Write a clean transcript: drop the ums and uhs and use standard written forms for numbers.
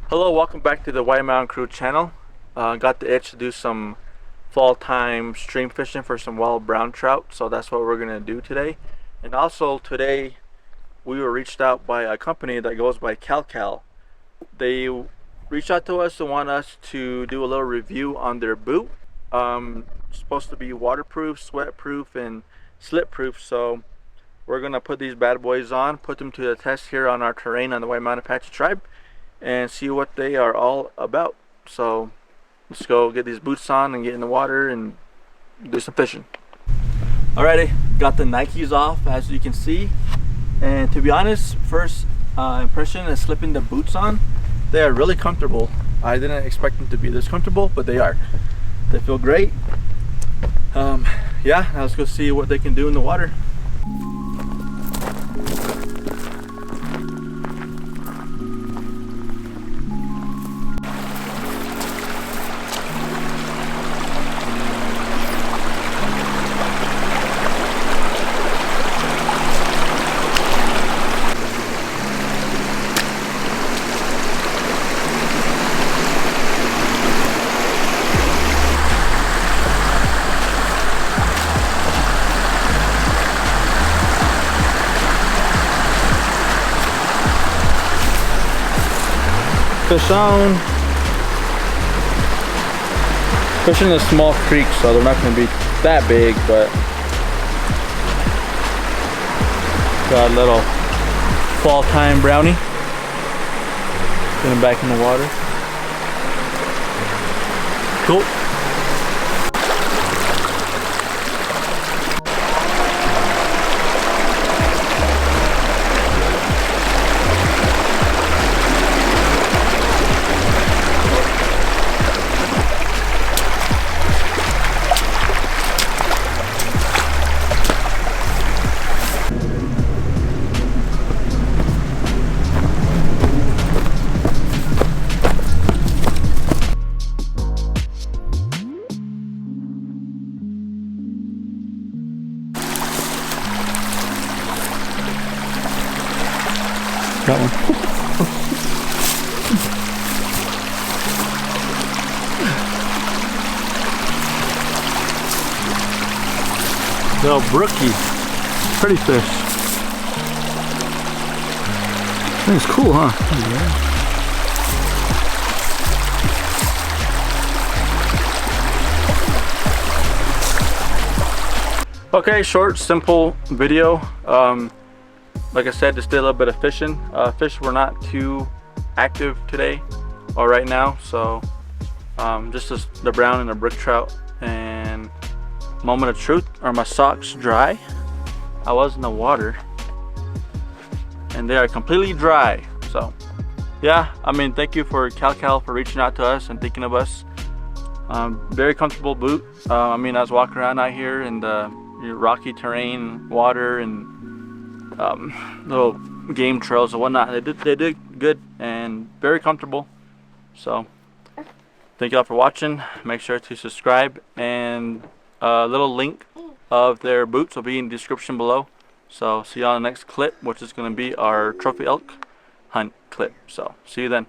Hello, welcome back to the White Mountain Crew channel. Got the itch to do some fall time stream fishing for some wild brown trout, so that's what we're gonna do today. And also today we were reached out by a company that goes by Kalkal. They reached out to us and want us to do a little review on their boot. Supposed to be waterproof, sweat proof, and slip proof, so we're gonna put these bad boys on, put them to the test here on our terrain on the White Mountain Apache Tribe, and see what they are all about. So let's go get these boots on and get in the water and do some fishing. Alrighty, got the Nikes off as you can see, and to be honest, first impression is slipping the boots on. They are really comfortable. I didn't expect them to be this comfortable, but they are. They feel great. Yeah, now let's go see what they can do in the water. Fish on. Fishing in a small creek, so they're not going to be that big, but got a little fall time brownie. Get him back in the water. Cool. Got one. Little brookie. Pretty fish. I think it's cool, huh? Yeah. Okay, short, simple video. Like I said, just did a little bit of fishing. Fish were not too active today or right now, so just the brown and the brook trout. And moment of truth, are my socks dry? I was in the water and they are completely dry. So yeah, I mean, thank you for Kalkal for reaching out to us and thinking of us. Very comfortable boot. I mean, I was walking around out here in the rocky terrain, water, and little game trails and whatnot. They did good and very comfortable. So thank you all for watching. Make sure to subscribe, and a little link of their boots will be in the description below. So see you on the next clip, which is going to be our trophy elk hunt clip. So see you then.